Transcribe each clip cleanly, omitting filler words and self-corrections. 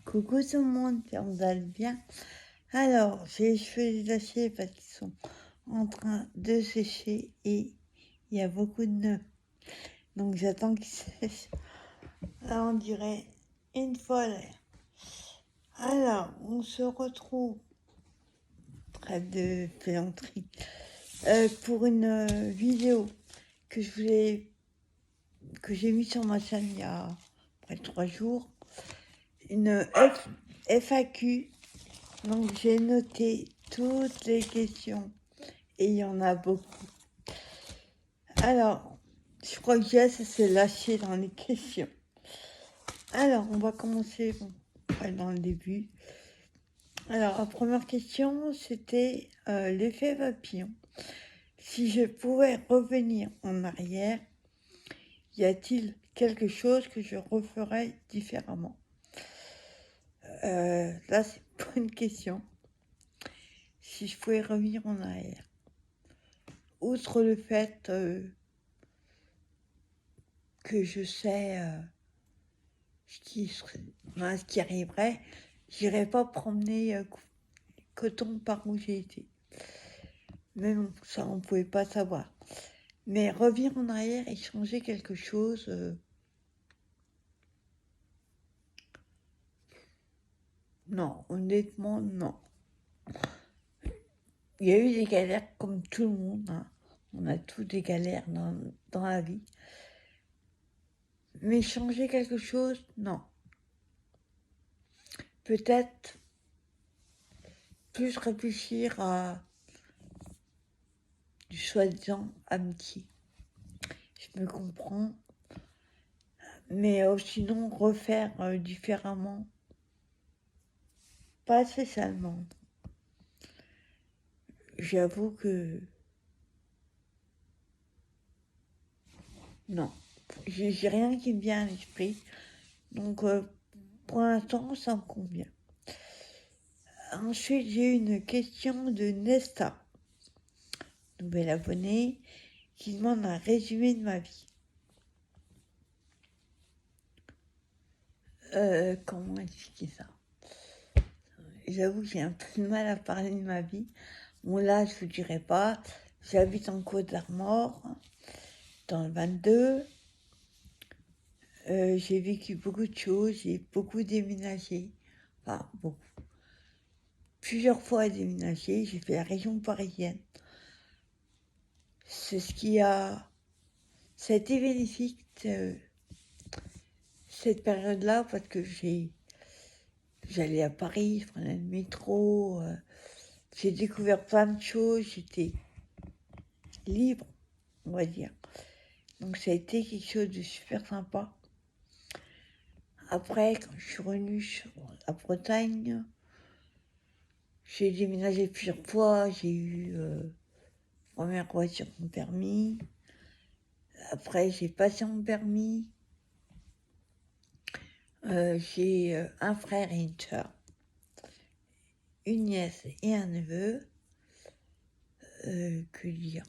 Coucou tout le monde, vous allez bien? Alors, j'ai les cheveux détachés parce qu'ils sont en train de sécher et il y a beaucoup de nœuds. Donc j'attends qu'ils sèchent. Là, on dirait une folle. Alors, on se retrouve, trêve de plaisanterie, pour une vidéo que j'ai mise sur ma chaîne il y a près de 3 jours. Une FAQ. Donc j'ai noté toutes les questions et il y en a beaucoup. Alors, je crois que Jess s'est lâché dans les questions. Alors, on va commencer dans le début. Alors, la première question, c'était l'effet papillon. Si je pouvais revenir en arrière, y a-t-il quelque chose que je referais différemment? Là, c'est pas une question. Si je pouvais revenir en arrière. Outre le fait que je sais ce qui arriverait, j'irais pas promener coton par où j'ai été. Mais bon, ça, on pouvait pas savoir. Mais revenir en arrière et changer quelque chose, non, honnêtement, non. Il y a eu des galères comme tout le monde, hein. On a tous des galères dans la vie. Mais changer quelque chose, non. Peut-être plus réfléchir à du soi-disant amitié. Je me comprends. Mais sinon, refaire différemment, pas spécialement. J'avoue que non. J'ai rien qui me vient à l'esprit. Donc, pour l'instant, ça me convient. Ensuite, j'ai une question de Nesta, nouvelle abonnée, qui demande un résumé de ma vie. Comment expliquer ça? J'avoue que j'ai un peu de mal à parler de ma vie. Bon, là, je vous dirai pas. J'habite en Côte d'Armor, dans le 22. J'ai vécu beaucoup de choses, j'ai beaucoup déménagé. Enfin, beaucoup. Plusieurs fois déménagé, j'ai fait la région parisienne. C'est ce qui a... Ça a été bénéfique cette période-là parce que j'allais à Paris, je prenais le métro, j'ai découvert plein de choses, j'étais libre, on va dire. Donc ça a été quelque chose de super sympa. Après, quand je suis revenue sur la Bretagne, j'ai déménagé plusieurs fois, j'ai eu première voiture, mon permis. Après, j'ai passé mon permis. J'ai un frère et une soeur, une nièce et un neveu. Que dire?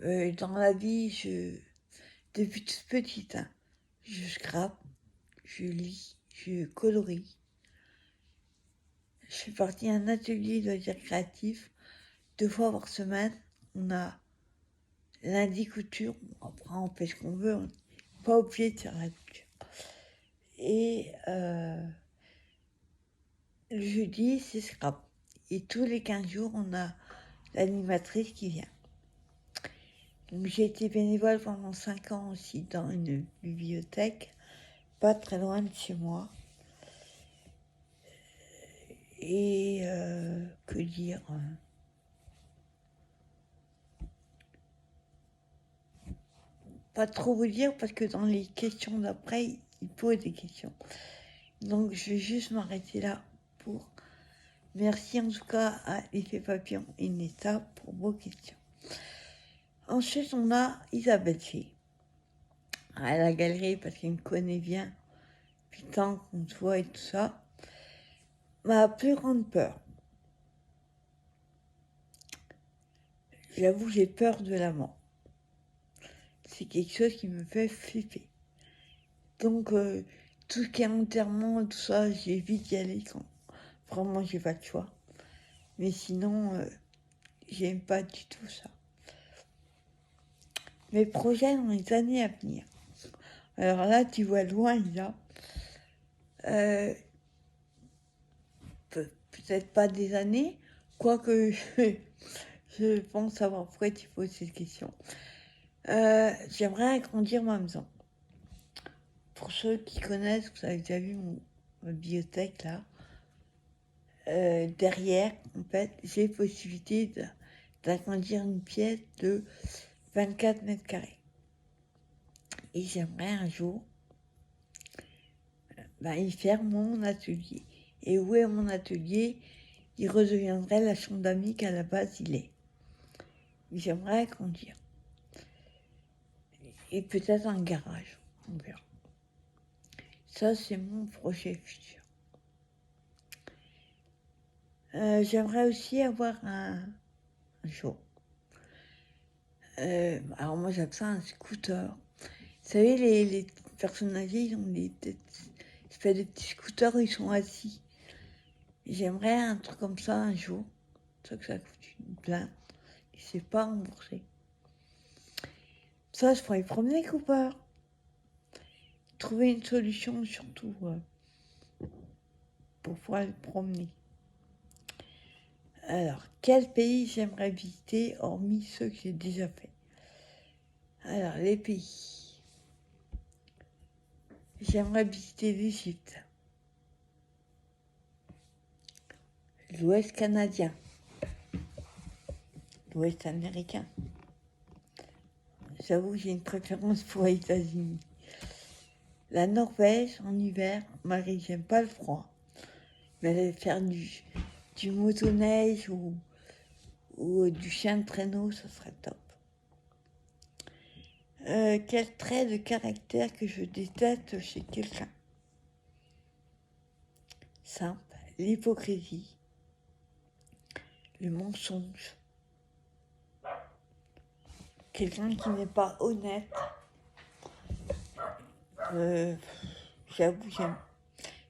Dans la vie, depuis toute petite, hein, je scrape, je lis, je colorie. Je fais partie d'un atelier de loisirs créatifs 2 fois par semaine. On a lundi couture, après on fait ce qu'on veut, on n'est pas obligé de faire la couture. Et le jeudi, c'est scrap. Et tous les 15 jours, on a l'animatrice qui vient. Donc j'ai été bénévole pendant 5 ans aussi dans une bibliothèque, pas très loin de chez moi. Et que dire? Pas trop vous dire parce que dans les questions d'après, il pose des questions. Donc je vais juste m'arrêter là pour... Merci en tout cas à l'effet papillon et Nesta pour vos questions. Ensuite, on a Isabelle Fay à la galerie parce qu'elle me connaît bien, putain qu'on se voit et tout ça. Ma plus grande peur. J'avoue, j'ai peur de la mort. C'est quelque chose qui me fait flipper. Donc, tout ce qui est enterrement, tout ça, j'évite d'y aller quand vraiment j'ai pas de choix. Mais sinon, j'aime pas du tout ça. Mes projets dans les années à venir. Alors là, tu vois loin, là. Peut-être pas des années, quoique je pense avoir pourquoi tu poses cette question. J'aimerais agrandir ma maison. Pour ceux qui connaissent, vous avez déjà vu ma bibliothèque là. Derrière, en fait, j'ai possibilité d'agrandir une pièce de 24 mètres carrés. Et j'aimerais un jour y faire mon atelier. Et où est mon atelier? Il redeviendrait la chambre d'amis qu'à la base il est. J'aimerais agrandir. Et peut-être un garage, on verra. Ça, c'est mon projet futur. J'aimerais aussi avoir un jour. Alors moi, j'appelle ça un scooter. Vous savez, les personnes âgées, ils ont des petits scooters où ils sont assis. J'aimerais un truc comme ça un jour. Ça que ça coûte une blinde. Et c'est pas remboursé. Ça, je pourrais promener, Cooper. Trouver une solution surtout pour pouvoir le promener. Alors, quel pays j'aimerais visiter hormis ceux que j'ai déjà fait? Alors, les pays. J'aimerais visiter l'Égypte, l'Ouest canadien, l'Ouest américain. J'avoue que j'ai une préférence pour les États-Unis. La Norvège en hiver, Marie, j'aime pas le froid. Mais faire du motoneige ou du chien de traîneau, ça serait top. Quel trait de caractère que je déteste chez quelqu'un? Simple, l'hypocrisie, le mensonge. Quelqu'un qui n'est pas honnête. J'avoue,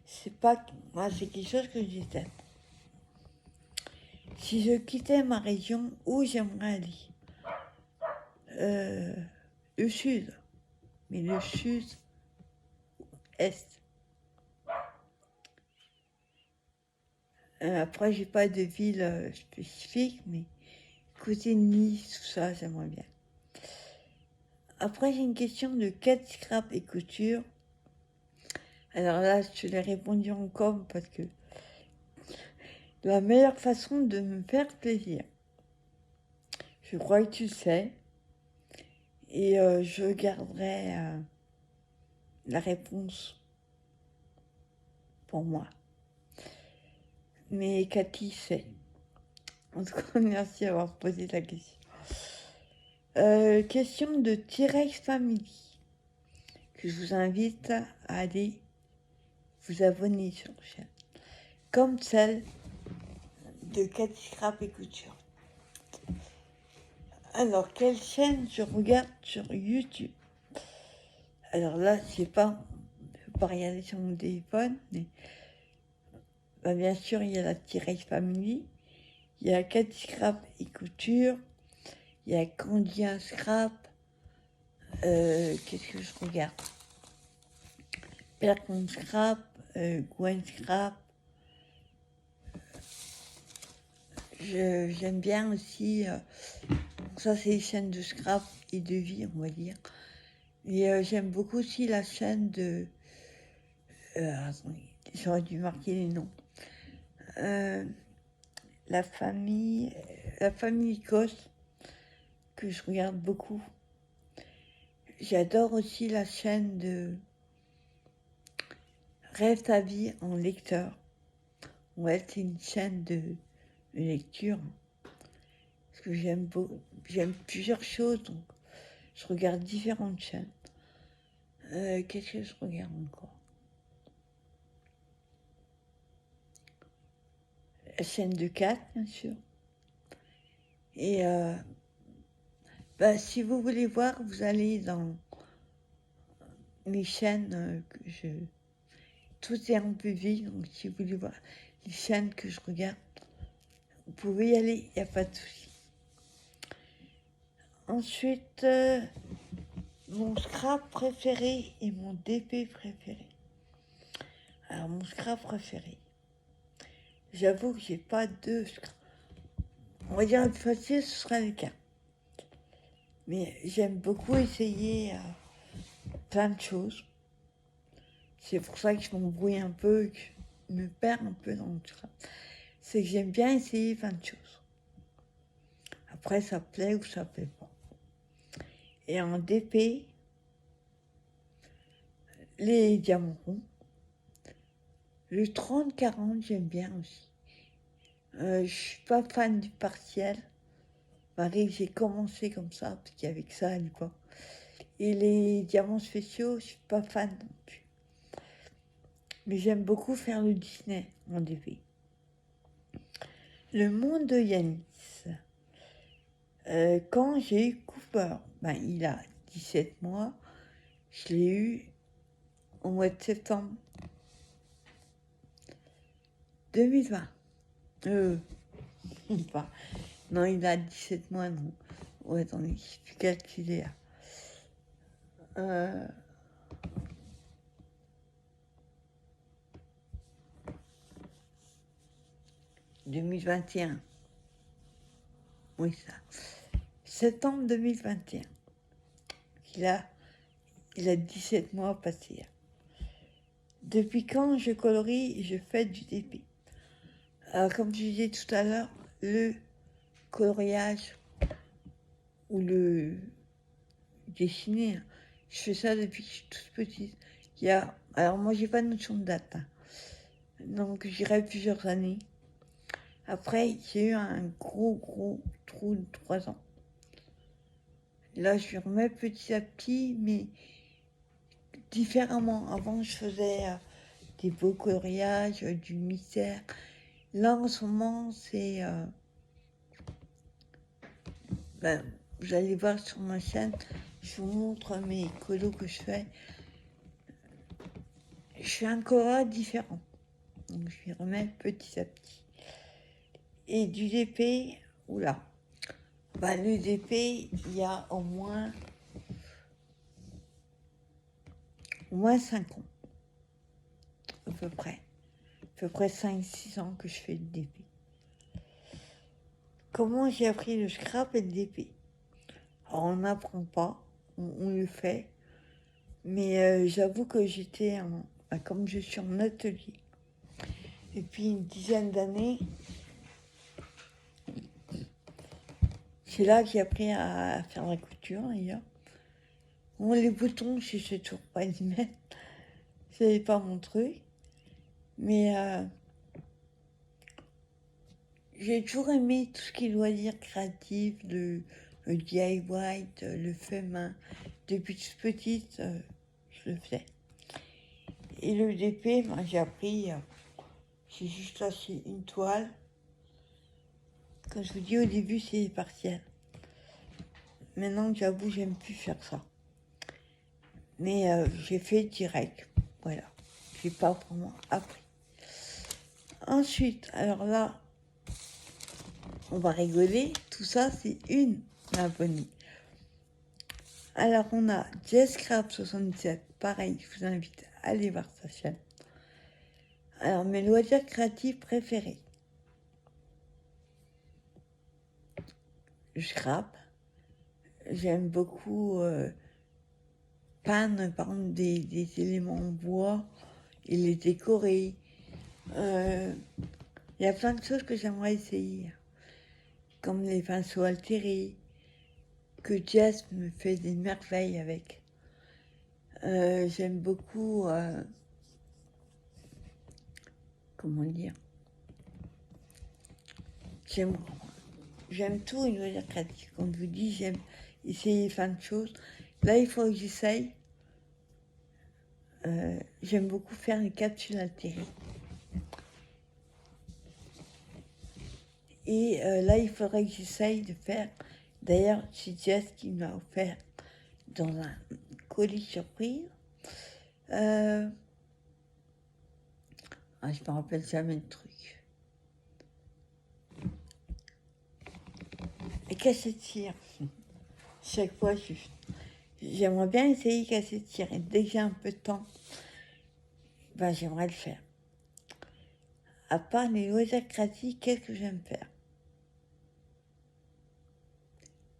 c'est quelque chose que je déteste. Si je quittais ma région, où j'aimerais aller? Le sud, mais le sud-est. Après, j'ai pas de ville spécifique, mais côté Nice, tout ça, j'aimerais bien. Après, j'ai une question de cat scrap et couture. Alors là, je l'ai répondu en com parce que la meilleure façon de me faire plaisir. Je crois que tu sais. Et je garderai la réponse pour moi. Mais Cathy sait. En tout cas, merci d'avoir posé la question. Question de T-Rex Family, que je vous invite à aller vous abonner sur la chaîne, comme celle de Cathy Scrap et Couture. Alors, quelle chaîne je regarde sur YouTube? Alors là, je ne peux pas regarder sur mon téléphone, mais bien sûr, il y a la T-Rex Family, il y a Cathy Scrap et Couture, il y a Candia Scrap, qu'est-ce que je regarde? Percon Scrap, Gwen Scrap. J'aime bien aussi, ça c'est les chaînes de scrap et de vie, on va dire. Et j'aime beaucoup aussi la chaîne de... attendez, j'aurais dû marquer les noms. La famille Cos, que je regarde beaucoup. J'adore aussi la chaîne de Rêve ta vie en lecteur. Ouais, c'est une chaîne de lecture. Parce que j'aime plusieurs choses, donc je regarde différentes chaînes. Qu'est-ce que je regarde encore? La chaîne de 4, bien sûr. Et si vous voulez voir, vous allez dans mes chaînes que tout est en public, donc si vous voulez voir les chaînes que je regarde, vous pouvez y aller, il n'y a pas de souci. Ensuite, mon scrap préféré et mon DP préféré. Alors, mon scrap préféré. J'avoue que j'ai pas de scrap. On va dire le facile, ce sera le cas. Mais j'aime beaucoup essayer plein de choses. C'est pour ça que je m'embrouille un peu, que je me perds un peu dans le scrap. C'est que j'aime bien essayer plein de choses. Après, ça plaît ou ça plaît pas. Et en DP, les diamants ronds. Le 30-40, j'aime bien aussi. Je suis pas fan du partiel. Malgré que j'ai commencé comme ça, parce qu'il y avait que ça à l'époque. Et les diamants spéciaux, je suis pas fan non plus. Mais j'aime beaucoup faire le Disney en DP. Le monde de Yanis. Quand j'ai eu Cooper, il a 17 mois, je l'ai eu au mois de septembre 2020. Pas. Non, il a 17 mois, non. Ouais, attendez, je sais plus calculer là. 2021. Oui, ça. Septembre 2021. Il a 17 mois passés. Depuis quand je colorie, je fais du DP. Alors, comme je disais tout à l'heure, le coloriage ou le dessiner, je fais ça depuis que je suis toute petite. Alors moi, j'ai pas de notion de date. Donc, j'irai plusieurs années. Après, j'ai eu un gros trou de 3 ans. Là, je remets petit à petit, mais différemment. Avant, je faisais des beaux coloriages, du mystère. Là, en ce moment, c'est... vous allez voir sur ma chaîne, je vous montre mes colos que je fais. Je fais un coloris différent. Donc, je les remets petit à petit. Et du DP, oula. Le DP, il y a au moins 5 ans. À peu près 5-6 ans que je fais le DP. Comment j'ai appris le scrap et le DP? Alors, on n'apprend pas, on le fait. Mais j'avoue que j'étais, comme je suis en atelier, depuis une dizaine d'années, c'est là que j'ai appris à faire la couture, d'ailleurs. Bon, les boutons, je sais toujours pas les mettre. C'est pas mon truc. Mais j'ai toujours aimé tout ce qui est loisir créatif, le DIY, le fait main. Depuis toute petite, je le fais. Et le DP, j'ai appris, j'ai juste lâché une toile. Comme je vous dis au début, c'est partiel. Maintenant, j'avoue, j'aime plus faire ça. Mais j'ai fait direct. Voilà. J'ai pas vraiment appris. Ensuite, alors là, on va rigoler. Tout ça, c'est une abonnée. Alors, on a JessCrap77. Pareil, je vous invite à aller voir sa chaîne. Alors, mes loisirs créatifs préférés. Le scrap. J'aime beaucoup peindre, par exemple, des éléments en bois et les décorer. Il y a plein de choses que j'aimerais essayer, comme les pinceaux altérés, que Jess me fait des merveilles avec. J'aime beaucoup, comment dire, j'aime tout une loisir créatif. Comme je vous dis, j'aime essayer plein de choses. Là, il faut que j'essaye. J'aime beaucoup faire les capsules altérées. Et là, il faudrait que j'essaye de faire. D'ailleurs, c'est Jess qui m'a offert dans un colis surprise Ah, je me rappelle jamais le truc. Et casser tir. Chaque fois, j'aimerais bien essayer casser tir. Et dès que j'ai un peu de temps, ben, j'aimerais le faire. À part les loisirs créatifs, qu'est-ce que j'aime faire?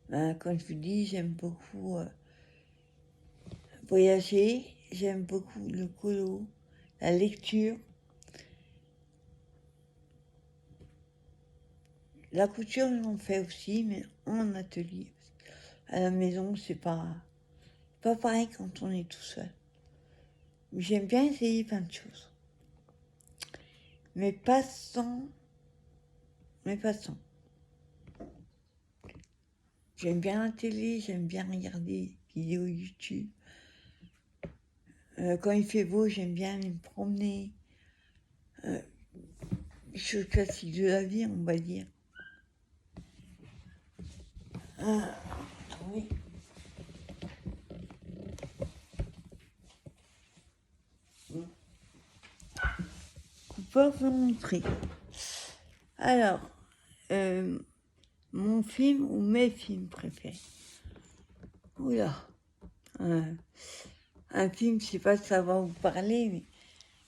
Ben, comme je vous dis, j'aime beaucoup voyager, j'aime beaucoup le colo, la lecture. La couture, j'en fais aussi, mais en atelier. À la maison, c'est pas pareil quand on est tout seul. J'aime bien essayer plein de choses. Mais pas sans. J'aime bien la télé, j'aime bien regarder des vidéos YouTube. Quand il fait beau, j'aime bien aller me promener. Chose classique de la vie, on va dire. Oui. Pas vous montrer. Alors, mon film ou mes films préférés. Oula. Un film, je sais pas si ça va vous parler, mais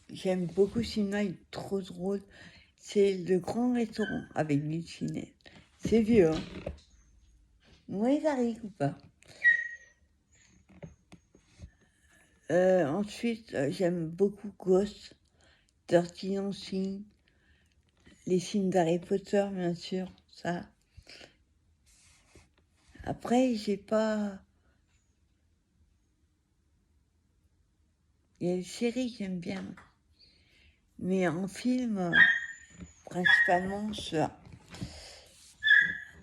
j'aime beaucoup ce film-là, il est trop drôle. C'est Le Grand Restaurant avec Louis de Funès. C'est vieux, hein. Oui, ça arrive ou pas. Ensuite, j'aime beaucoup Ghost, Dirty Dancing, les films d'Harry Potter, bien sûr, ça. Après, j'ai pas... Il y a des séries que j'aime bien. Mais en film, principalement ça.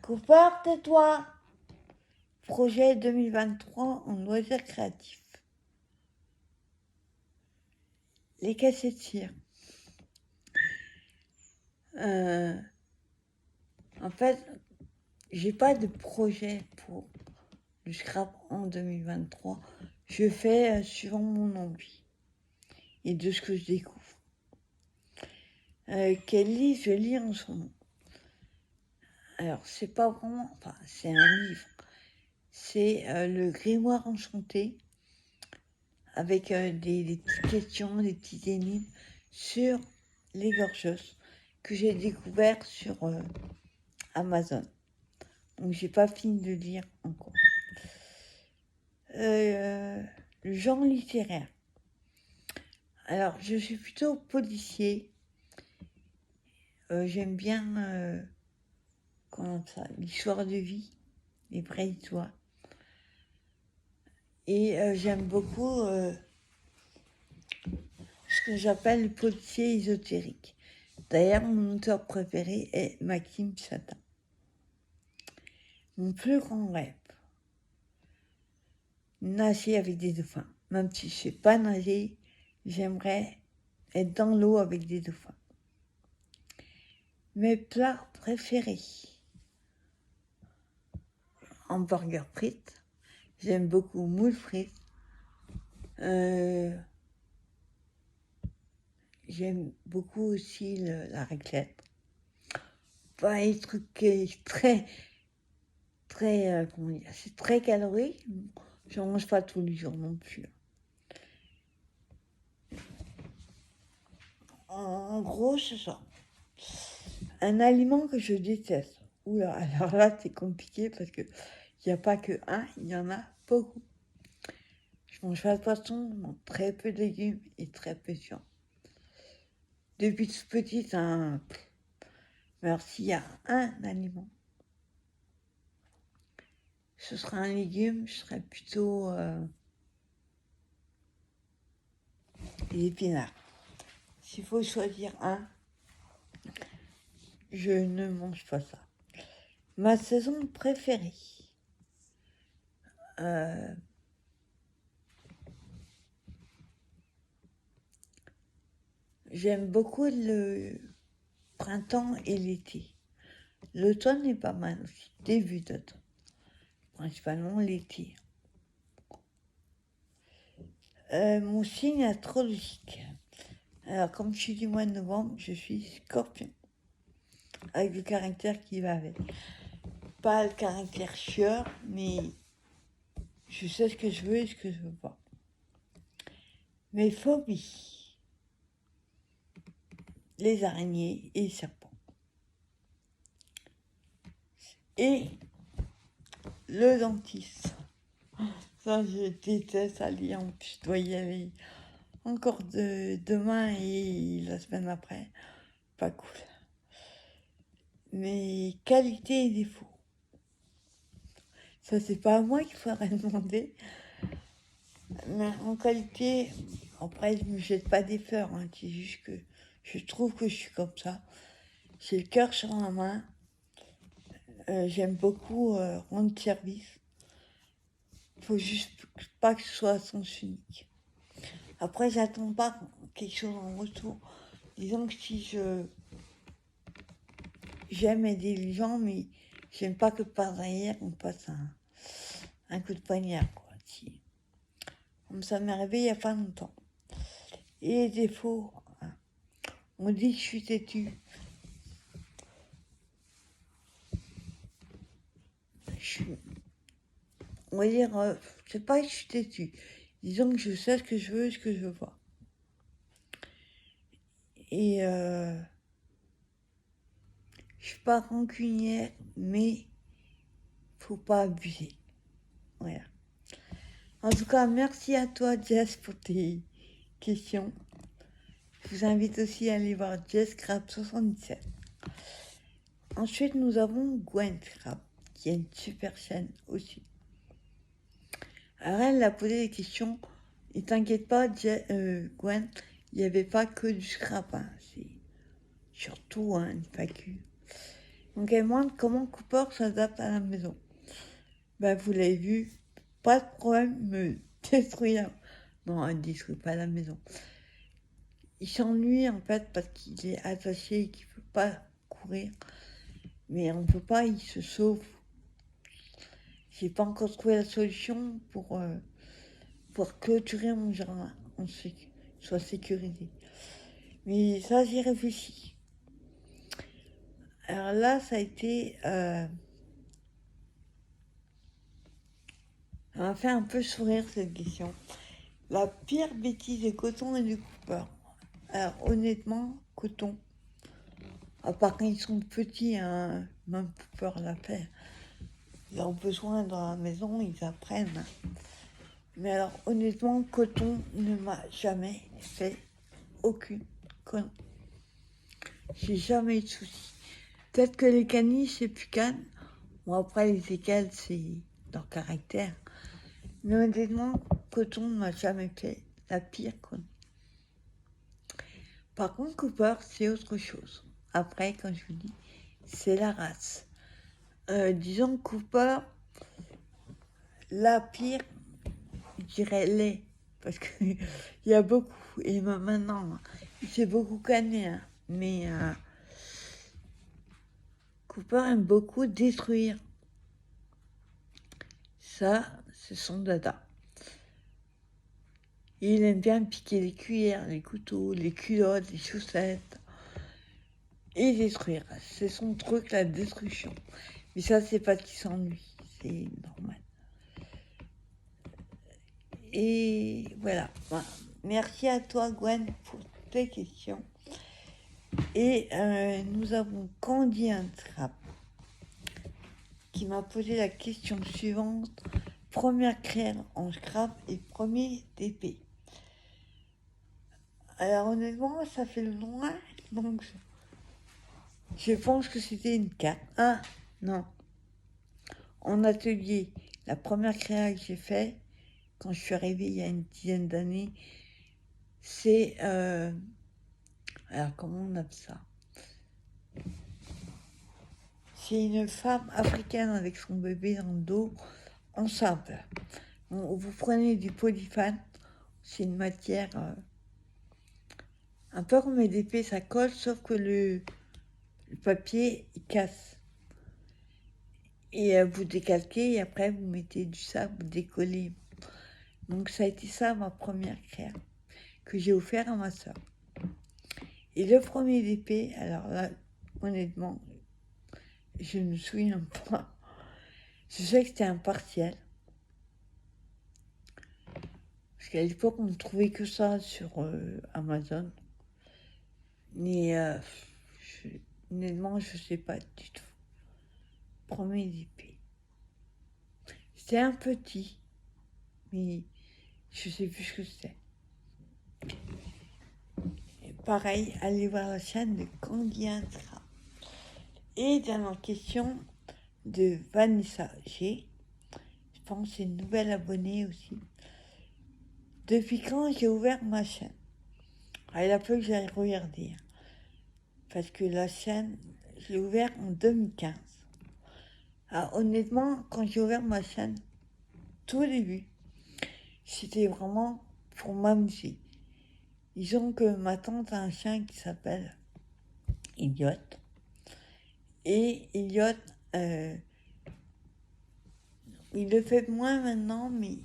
Cooper, tais-toi. Projet 2023 en loisirs créatifs. Les cassettiers. En fait, j'ai pas de projet pour le scrap en 2023. Je fais suivant mon envie et de ce que je découvre. Quel livre je lis en ce moment? Alors, c'est pas vraiment... Enfin, c'est un livre. C'est le Grimoire enchanté avec des petites questions, des petites énigmes sur les gorgeuses que j'ai découvert sur Amazon. Donc, j'ai pas fini de lire encore. Le genre littéraire. Alors, je suis plutôt policier. J'aime bien l'histoire de vie, les vraies histoires. Et j'aime beaucoup ce que j'appelle le policier ésotérique. D'ailleurs, mon auteur préféré est Maxime Chatin. Mon plus grand rêve, nager avec des dauphins. Même si je ne sais pas nager, j'aimerais être dans l'eau avec des dauphins. Mes plats préférés. Hamburger frites. J'aime beaucoup moules frites. J'aime beaucoup aussi la raclette. Pas les trucs très, comment dire, c'est très calorique. Je mange pas tous les jours non plus. En gros, c'est ça. Un aliment que je déteste. Oula, alors là, c'est compliqué parce que il n'y a pas que un, il y en a beaucoup. Je mange pas de poisson, je mange très peu de légumes et très peu de viande. Depuis toute petite, alors s'il y a un aliment, ce sera un légume, je serais plutôt les épinards. S'il faut choisir un, je ne mange pas ça. Ma saison préférée. J'aime beaucoup le printemps et l'été. L'automne est pas mal aussi, début d'automne. Principalement l'été. Mon signe astrologique. Alors, comme je suis du mois de novembre, je suis Scorpion, avec le caractère qui va avec. Pas le caractère chieur, mais je sais ce que je veux et ce que je veux pas. Mes phobies, les araignées et les serpents. Et le dentiste. Ça, je déteste aller, en plus, je dois y aller encore demain et la semaine après. Pas cool. Mes qualités et défauts. Ça, c'est pas à moi qu'il faudrait demander. Mais en qualité, après, je me jette pas des fleurs. Hein. C'est juste que je trouve que je suis comme ça. J'ai le cœur sur la main. J'aime beaucoup rendre service. Faut juste pas que ce soit à sens unique. Après, j'attends pas quelque chose en retour. Disons que si j'aime aider les gens, mais j'aime pas que par derrière on passe un coup de poignard, quoi. Comme ça m'est arrivé il y a pas longtemps. Et les défauts, hein. On dit que je suis têtue. On va dire, c'est pas que je suis têtue. Disons que je sais ce que je veux et ce que je veux pas. Et je suis pas rancunière, mais faut pas abuser. Voilà. En tout cas, merci à toi, Jess, pour tes questions. Je vous invite aussi à aller voir Jess Crab 77. Ensuite, nous avons Gwen Crab, qui a une super chaîne aussi. Alors, elle a posé des questions. Et t'inquiète pas, Gwen, il n'y avait pas que du scrap. Hein. C'est surtout une FAQ. Donc, elle demande comment Cooper s'adapte à la maison. Ben, vous l'avez vu, pas de problème, me détruire. Non, elle ne détruit pas la maison. Il s'ennuie en fait parce qu'il est attaché et qu'il ne peut pas courir. Mais on ne peut pas, il se sauve. J'ai pas encore trouvé la solution pour clôturer mon jardin, soit sécurisé. Mais ça, j'y réfléchis. Alors là, ça a été... ça m'a fait un peu sourire cette question. La pire bêtise de Coton et de Cooper. Alors honnêtement, Coton, à part quand ils sont petits, hein, même Cooper l'a fait. Ils ont besoin dans la maison, ils apprennent. Mais alors honnêtement, Coton ne m'a jamais fait aucune connerie. J'ai jamais eu de soucis. Peut-être que les caniches, c'est plus calme. Bon, après, les écales, c'est leur caractère. Mais honnêtement, Coton ne m'a jamais fait la pire connerie. Par contre, Cooper, c'est autre chose. Après, quand je vous dis, c'est la race. Disons Cooper, la pire, je dirais les. Parce qu'il y a beaucoup. Et maintenant, il s'est beaucoup calmé. Hein, mais Cooper aime beaucoup détruire. Ça, c'est son dada. Et il aime bien piquer les cuillères, les couteaux, les culottes, les chaussettes. Et détruire. C'est son truc, la destruction. Mais ça, c'est pas qu'il s'ennuie. C'est normal. Et voilà. Merci à toi, Gwen, pour tes questions. Et nous avons Candy un Trap qui m'a posé la question suivante. Première créère en scrap et premier TP. Alors honnêtement, ça fait loin, donc je pense que c'était une 4. Ah, non. En atelier, la première créa que j'ai fait, quand je suis arrivée il y a une dizaine d'années, c'est... alors comment on appelle ça? C'est une femme africaine avec son bébé dans le dos, enceinte. Vous prenez du polyphane, c'est une matière un peu comme EDP, ça colle, sauf que le papier il casse. Et vous décalquez et après vous mettez du sable, vous décollez. Donc ça a été ça ma première créa que j'ai offert à ma soeur. Et le premier DP, alors là, honnêtement, je ne me souviens pas. Je sais que c'était un partiel. Parce qu'à l'époque, on ne trouvait que ça sur Amazon. Mais honnêtement, je ne sais pas du tout. Premier DP. C'était un petit, mais je ne sais plus ce que c'était. Et pareil, allez voir la chaîne de Candy Intra. Et dernière question de Vanessa G. Je pense que c'est une nouvelle abonnée aussi. Depuis quand j'ai ouvert ma chaîne? Alors, il a fallu que j'aille regarder. Parce que la chaîne, je l'ai ouverte en 2015. Alors, honnêtement, quand j'ai ouvert ma chaîne, tout au début, c'était vraiment pour m'amuser. Disons que ma tante a un chien qui s'appelle Elliot. Et Elliot, il le fait moins maintenant, mais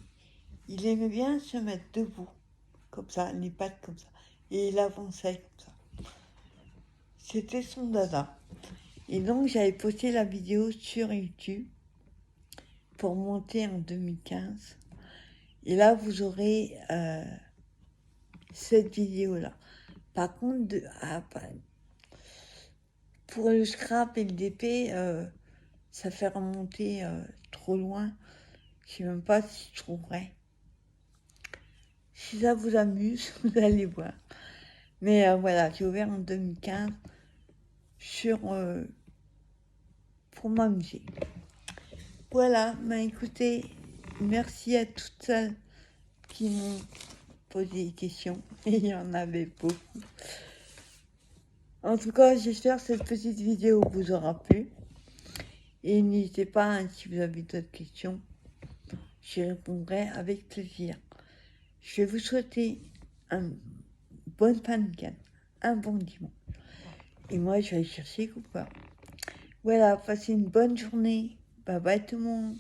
il aimait bien se mettre debout, comme ça, les pattes comme ça. Et il avançait comme ça. C'était son dada. Et donc, j'avais posté la vidéo sur YouTube pour monter en 2015. Et là, vous aurez cette vidéo-là. Par contre, pour le scrap et le DP, ça fait remonter trop loin. Je sais même pas si je trouverai. Si ça vous amuse, vous allez voir. Mais voilà, j'ai ouvert en 2015 pour m'amuser. Voilà, écoutez, merci à toutes celles qui m'ont posé des questions. Et il y en avait beaucoup. En tout cas, j'espère que cette petite vidéo vous aura plu. Et n'hésitez pas, hein, si vous avez d'autres questions, j'y répondrai avec plaisir. Je vais vous souhaiter une bonne fin de week-end, un bon dimanche. Et moi, je vais aller chercher Cooper. Voilà, passez une bonne journée. Bye bye tout le monde.